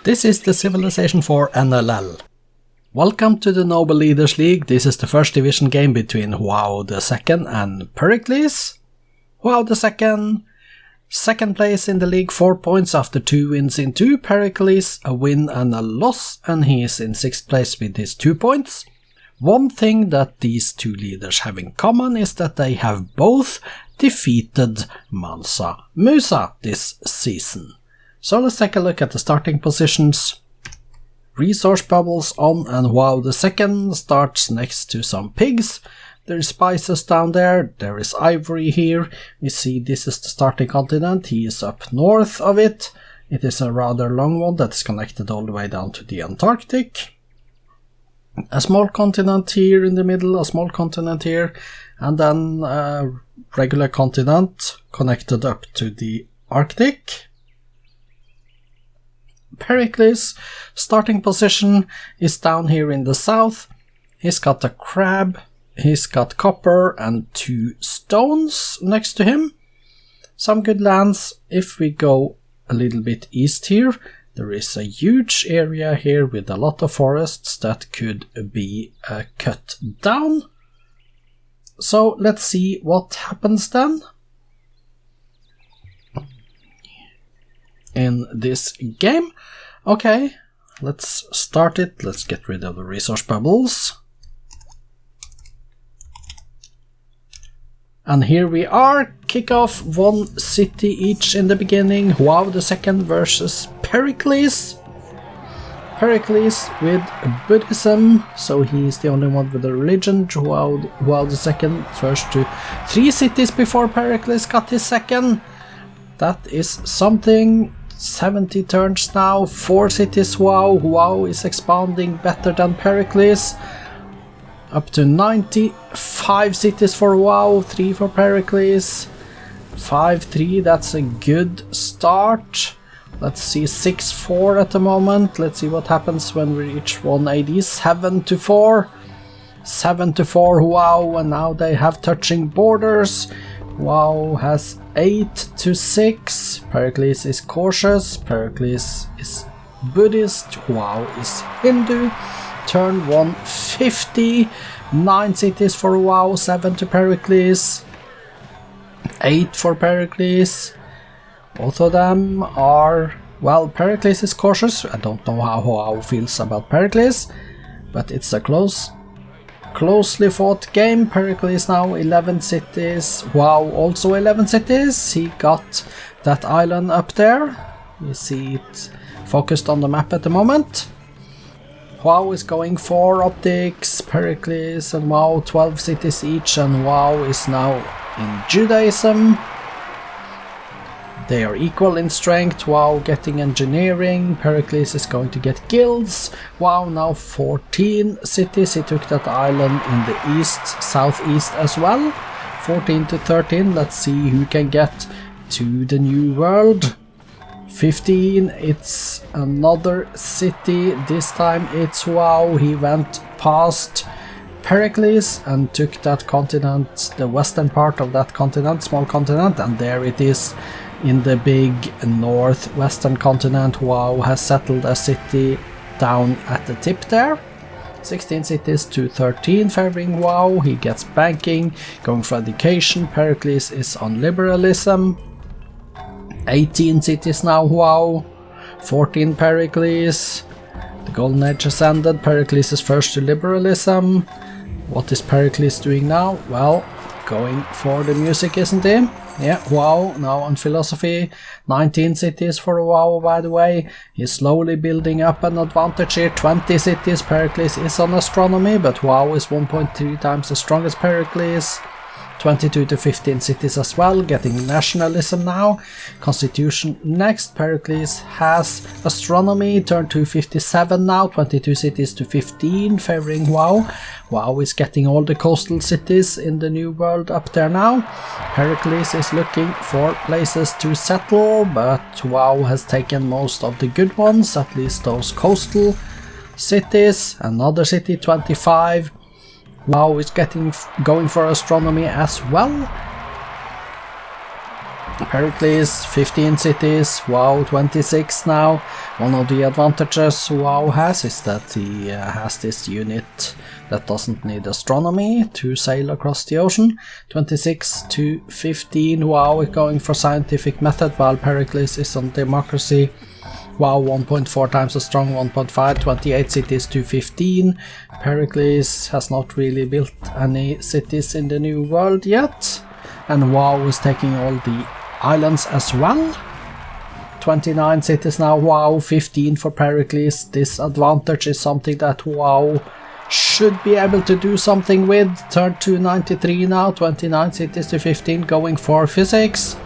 This is the Civilization 4 NLL. Welcome to the Noble Leaders League. This is the first division game between Joao II and Pericles. Joao II, second place in the league, 4 points after 2 wins in 2. Pericles, a win and a loss, and he is in 6th place with his 2 points. One thing that these two leaders have in common is that they have both defeated Mansa Musa this season. So let's take a look at the starting positions. Resource bubbles on, and Joao II starts next to some pigs. There is spices down there, there is ivory here. We see this is the starting continent, he is up north of it. It is a rather long one that's connected all the way down to the Antarctic. A small continent here in the middle, a small continent here, and then a regular continent connected up to the Arctic. Pericles' starting position is down here in the south. He's got a crab, he's got copper and 2 stones next to him. Some good lands. If we go a little bit east here, there is a huge area here with a lot of forests that could be cut down. So let's see what happens then in this game. Okay, let's start it. Let's get rid of the resource bubbles. And here we are. Kick off 1 city each in the beginning. Joao II versus Pericles. Pericles with Buddhism, so he's the only one with a religion. Joao II first to 3 cities before Pericles got his second. That is something. 70 turns now, 4 cities Joao. Joao is expanding better than Pericles. Up to 95 cities for Joao, 3 for Pericles. 5-3, that's a good start. Let's see, 6-4 at the moment. Let's see what happens when we reach 180. 7-4. 7-4 Joao, and now they have touching borders. Joao has 8-6. Pericles is cautious. Pericles is Buddhist. Joao is Hindu. Turn 150. 9 cities for Joao. 7 to Pericles. 8 for Pericles. Both of them are... Well, Pericles is cautious. I don't know how Joao feels about Pericles, but it's a closely fought game. Pericles now 11 cities. Joao also 11 cities. He got that island up there. You see it focused on the map at the moment. Joao is going for optics. Pericles and Joao 12 cities each, and Joao is now in Judaism. They are equal in strength. Joao getting engineering. Pericles is going to get guilds. Joao now 14 cities. He took that island in the east, southeast as well. 14-13. Let's see who can get to the new world. 15. It's another city. This time it's Joao. He went past Pericles and took that continent, the western part of that continent, small continent, and there it is. In the big northwestern continent, Joao has settled a city down at the tip there. 16 cities to 13 favoring Joao. He gets banking, going for education. Pericles is on liberalism. 18 cities now Joao. 14 Pericles. The golden age has ended. Pericles is first to liberalism. What is Pericles doing now? Well, going for the music, isn't he? Yeah, Joao now on philosophy. 19 cities for Joao, by the way. He's slowly building up an advantage here. 20 cities. Pericles is on astronomy, but Joao is 1.3 times as strong as Pericles. 22 to 15 cities as well, getting nationalism now. Constitution next. Pericles has astronomy, turn to 57 now. 22 cities to 15 favoring Joao. Joao is getting all the coastal cities in the new world up there now. Pericles is looking for places to settle, but Joao has taken most of the good ones, at least those coastal cities. Another city, 25. Joao is going for astronomy as well. Pericles, 15 cities, WoW 26 now. One of the advantages WoW has is that he has this unit that doesn't need astronomy to sail across the ocean. 26 to 15, WoW is going for scientific method, while Pericles is on democracy. WoW 1.4 times as strong, 1.5, 28 cities to 15. Pericles has not really built any cities in the new world yet. And WoW is taking all the islands as well. 29 cities now, WoW 15 for Pericles. This advantage is something that WoW should be able to do something with. Turn to 93 now, 29 cities to 15, going for physics.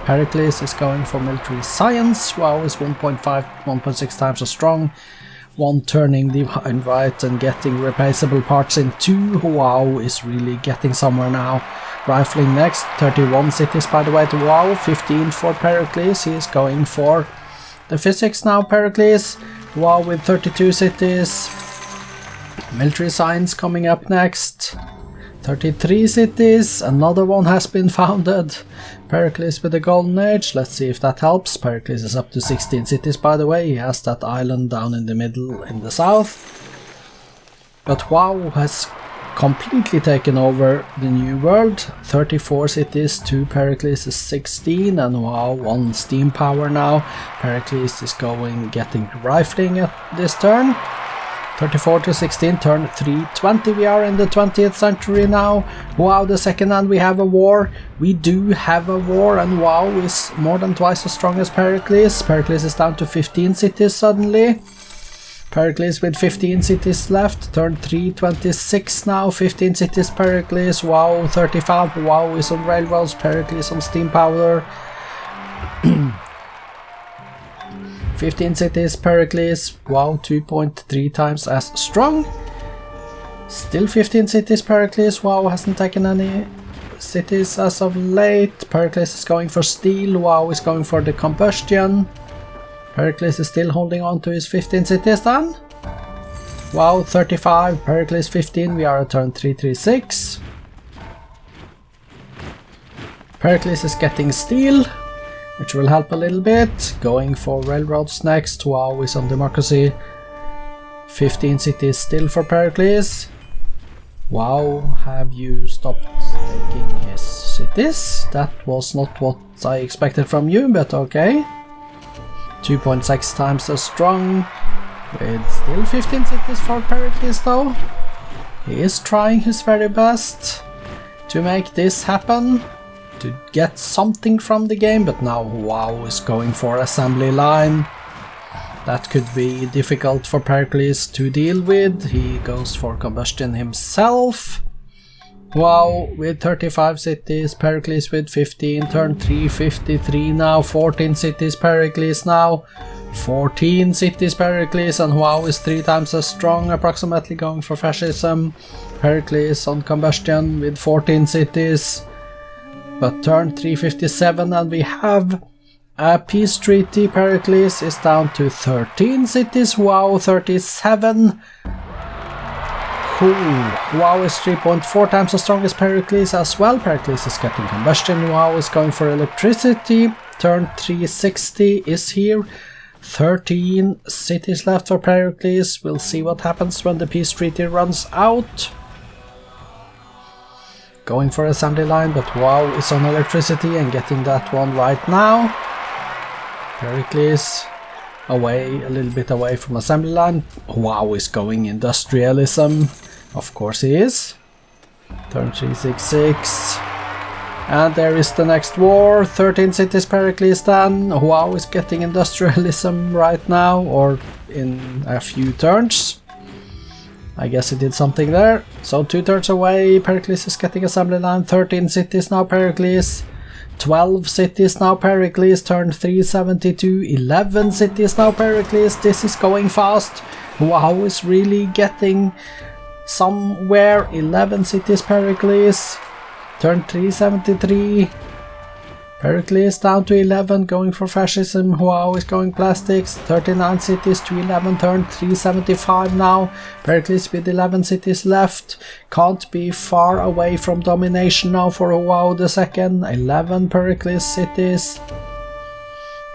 Pericles is going for military science. WoW is 1.5, 1.6 times as strong. One turning divine right and getting replaceable parts in 2. WoW is really getting somewhere now. Rifling next, 31 cities by the way to WoW, 15 for Pericles. He is going for the physics now, Pericles. WoW with 32 cities. Military science coming up next. 33 cities, another one has been founded. Pericles with the golden age, let's see if that helps. Pericles is up to 16 cities by the way, he has that island down in the middle in the south. But WoW has completely taken over the new world. 34 cities to Pericles is 16, and WoW 1 steam power now. Pericles is getting rifling at this turn. 34 to 16, turn 320, we are in the 20th century now. WoW the second, and we have a war. We do have a war, and WoW is more than twice as strong as Pericles. Pericles is down to 15 cities suddenly. Pericles with 15 cities left, turn 326 now, 15 cities Pericles, WoW 35, WoW is on railroads, Pericles on steam power. 15 cities Pericles, WoW 2.3 times as strong. Still 15 cities Pericles, WoW hasn't taken any cities as of late. Pericles is going for steel, WoW is going for the combustion. Pericles is still holding on to his 15 cities then. WoW 35, Pericles 15, we are at turn 336. Pericles is getting steel, which will help a little bit. Going for railroads next, WoW is on democracy. 15 cities still for Pericles. WoW, have you stopped taking his cities? That was not what I expected from you, but okay. 2.6 times as strong, with still 15 cities for Pericles though. He is trying his very best to make this happen, to get something from the game, but now WoW is going for assembly line. That could be difficult for Pericles to deal with. He goes for combustion himself. WoW with 35 cities, Pericles with 15, turn 353 now, 14 cities Pericles now, 14 cities Pericles, and WoW is 3 times as strong, approximately going for fascism. Pericles on combustion with 14 cities, but turn 357 and we have a peace treaty. Pericles is down to 13 cities, WoW 37. WoW is 3.4 times as strong as Pericles as well. Pericles is getting combustion, WoW is going for electricity. Turn 360 is here. 13 cities left for Pericles. We'll see what happens when the peace treaty runs out. Going for assembly line, but WoW is on electricity and getting that one right now. Pericles away, a little bit away from assembly line. WoW is going industrialism. Of course he is. Turn 366. And there is the next war. 13 cities Pericles then. WoW is getting industrialism right now, or in a few turns. I guess he did something there. So 2 turns away, Pericles is getting assembly line. 13 cities now Pericles. 12 cities now Pericles, turn 372, 11 cities now Pericles. This is going fast. WoW is really getting somewhere. 11 cities Pericles, turn 373. Pericles down to 11, going for fascism. Joao is going plastics. 39 cities to 11, turn 375 now. Pericles with 11 cities left. Can't be far away from domination now for Joao II. 11 Pericles cities.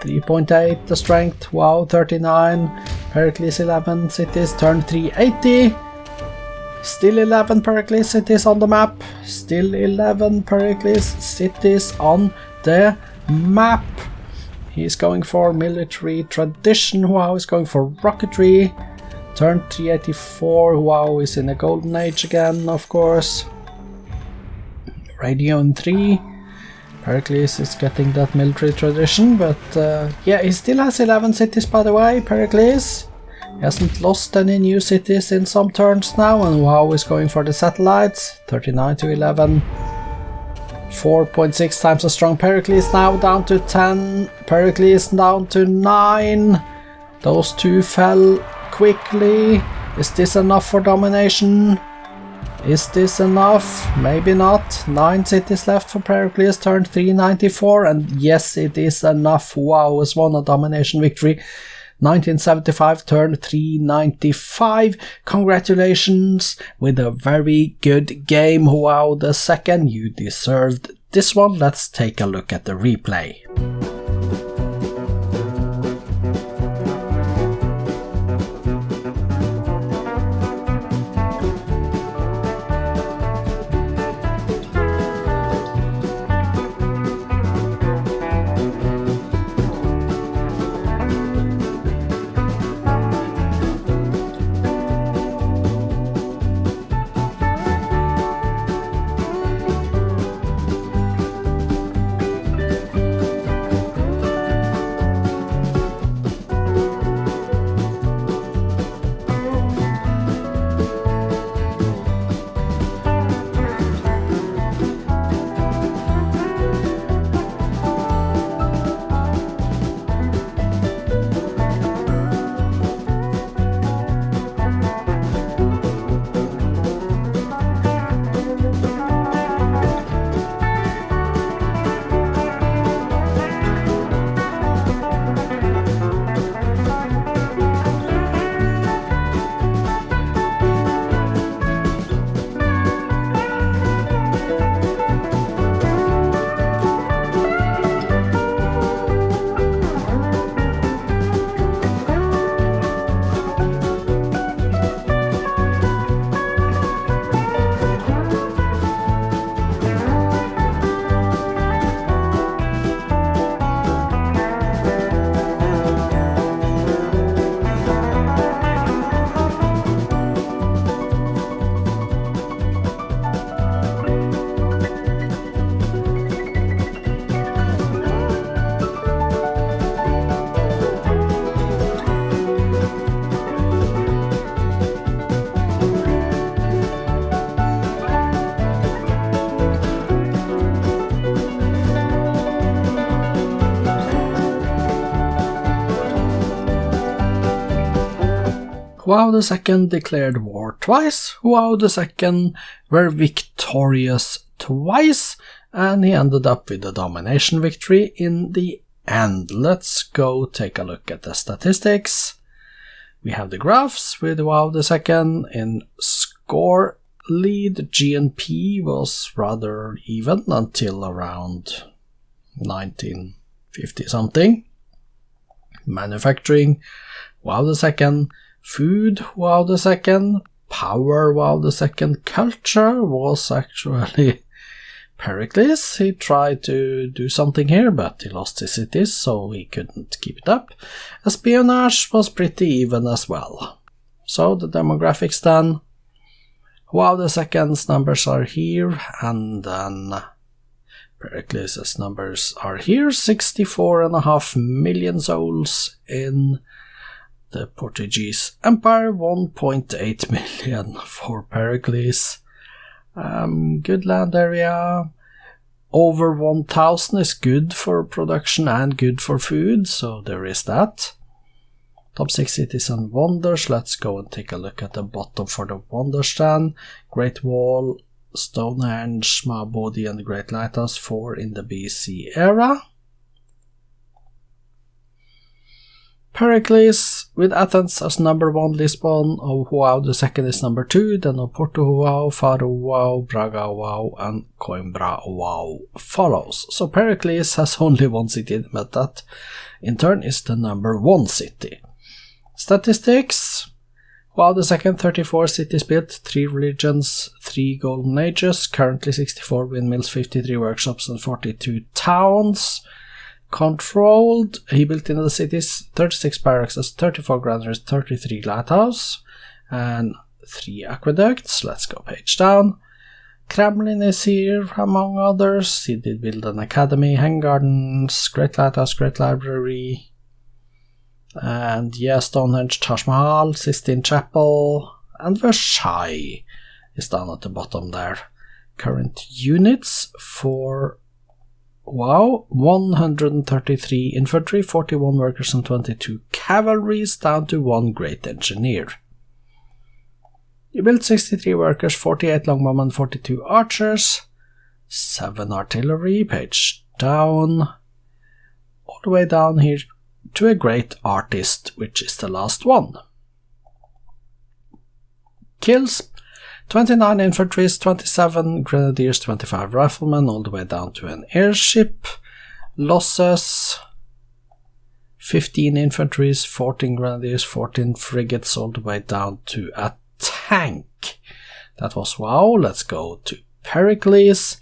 3.8 the strength. Joao 39. Pericles 11 cities, turn 380. Still 11 Pericles cities on the map. Still 11 Pericles cities on the map. He's going for military tradition. Joao is going for rocketry. Turn 384. Joao is in a golden age again, of course. Radio in 3. Pericles is getting that military tradition, but yeah, he still has 11 cities, by the way, Pericles. He hasn't lost any new cities in some turns now, and Joao is going for the satellites. 39 to 11. 4.6 times as strong. Pericles now down to 10. Pericles down to 9. Those two fell quickly. Is this enough for domination? Is this enough? Maybe not. 9 cities left for Pericles, turn 394, and yes, it is enough. Joao has won a domination victory. 1975, turn 395. Congratulations with a very good game, Joao II. You deserved this one. Let's take a look at the replay. Joao II declared war twice. Joao II were victorious twice, and he ended up with a domination victory in the end. Let's go take a look at the statistics. We have the graphs with Joao II in score lead. GNP was rather even until around 1950 something. Manufacturing, Joao II. Food, Joao II. Power, Joao II. Culture was actually Pericles. He tried to do something here, but he lost his cities, so he couldn't keep it up. Espionage was pretty even as well. So the demographics then. Joao II's numbers are here, and then Pericles' numbers are here. 64.5 million souls in the Portuguese Empire, 1.8 million for Pericles. Good land area. Over 1,000 is good for production and good for food, so there is that. Top 6 cities and wonders. Let's go and take a look at the bottom for the wonders then. Great Wall Stonehenge, Mahabodhi and the Great Lighthouse, 4 in the BC era. Pericles with Athens as number 1, Lisbon, Joao II is number 2, then Oporto Joao, Faro Joao, Braga Joao, and Coimbra Joao follows. So Pericles has only one city, but that in turn is the number 1 city. Statistics: Joao II, 34 cities built, 3 religions, 3 golden ages, currently 64 windmills, 53 workshops, and 42 towns. Controlled, he built in the cities 36 barracks, 34 granaries, 33 lighthouse, and 3 aqueducts. Let's go page down. Kremlin is here, among others. He did build an academy, hang gardens, great lighthouse, great library, and yeah, Stonehenge, Taj Mahal, Sistine Chapel, and Versailles is down at the bottom there. Current units for Wow, 133 infantry, 41 workers and 22 cavalries, down to 1 great engineer. You built 63 workers, 48 longbowmen, 42 archers, 7 artillery, page down, all the way down here to a great artist, which is the last one. Kills: 29 infantry, 27 grenadiers, 25 riflemen, all the way down to an airship. Losses: 15 infantry, 14 grenadiers, 14 frigates, all the way down to a tank. That was Wow. Let's go to Pericles.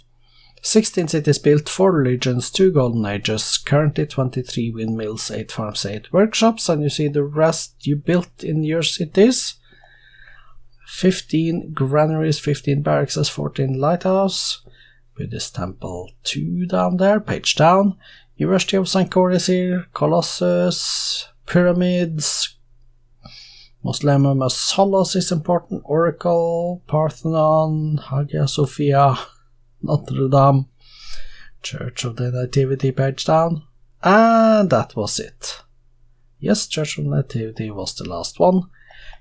16 cities built, 4 religions, 2 golden ages, currently 23 windmills, 8 farms, 8 workshops, and you see the rest you built in your cities. 15 granaries, 15 barracks, 14 lighthouse, Buddhist temple 2 down there, page down. University of St. Cory is here, Colossus, pyramids, Mausoleum of Solos is important, Oracle, Parthenon, Hagia Sophia, Notre Dame, Church of the Nativity, page down, and that was it. Yes, Church of the Nativity was the last one.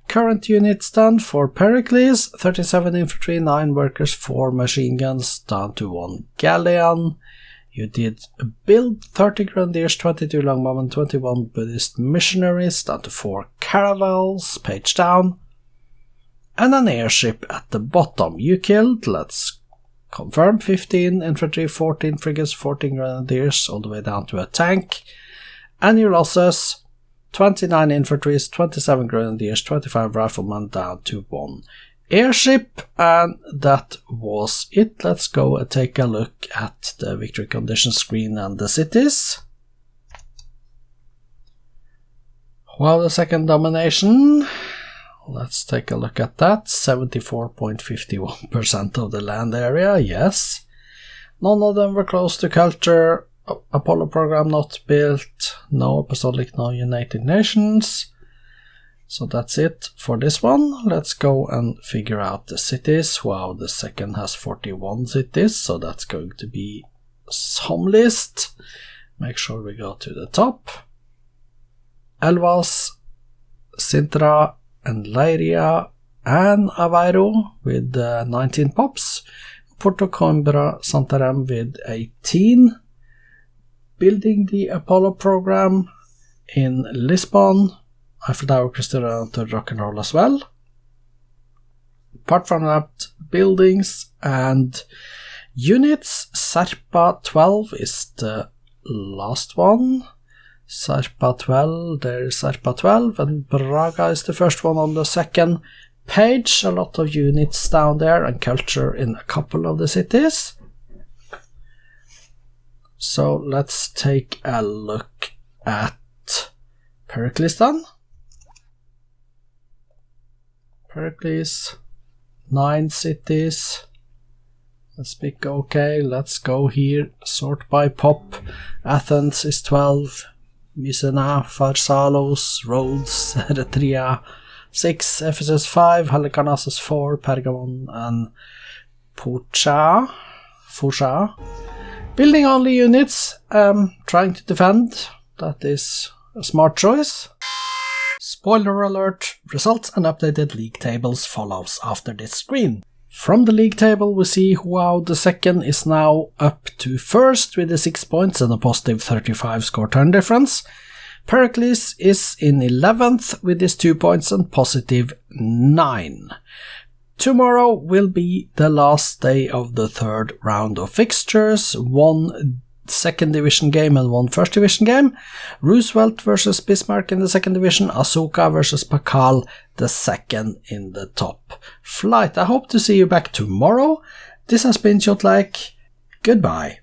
Current units then for Pericles: 37 infantry, 9 workers, 4 machine guns, down to 1 galleon. You did build 30 grenadiers, 22 longbowmen, 21 Buddhist missionaries, down to 4 caravels, page down. And an airship at the bottom. You killed, let's confirm, 15 infantry, 14 frigates, 14 grenadiers, all the way down to a tank. And your losses: 29 infantry, 27 grenadiers, 25 riflemen, down to 1 airship, and that was it. Let's go and take a look at the victory condition screen and the cities. Well, the second domination, let's take a look at that. 74.51% of the land area, yes. None of them were close to culture. Apollo program not built, no apostolic, no United Nations. So that's it for this one. Let's go and figure out the cities. Wow, the second has 41 cities, so that's going to be some list. Make sure we go to the top. Elvas, Sintra, and Leiria, and Aveiro with 19 pops. Porto Coimbra, Santarém with 18. Building the Apollo program in Lisbon, Eiffel Tower, Cristiano Rock and Roll as well. Apart from that, buildings and units, Serpa 12 is the last one. Serpa 12, there's Serpa 12, and Braga is the first one on the second page. A lot of units down there and culture in a couple of the cities. So let's take a look at Pericles then. Pericles, 9 cities. Let's pick OK. Let's go here. Sort by pop. Athens is 12. Mycenae, Pharsalos, Rhodes, Eretria 6. Ephesus 5. Halicarnassus 4. Pergamon and Phorcea. Building only units, trying to defend, that is a smart choice. Spoiler alert, results and updated league tables follows after this screen. From the league table we see Joao II is now up to first with the 6 points and a positive 35 score turn difference. Pericles is in 11th with his 2 points and positive 9. Tomorrow will be the last day of the third round of fixtures, 1 second division game and 1 first division game. Roosevelt versus Bismarck in the second division, Asuka versus Pakal, the second in the top flight. I hope to see you back tomorrow. This has been Kjotleik. Goodbye.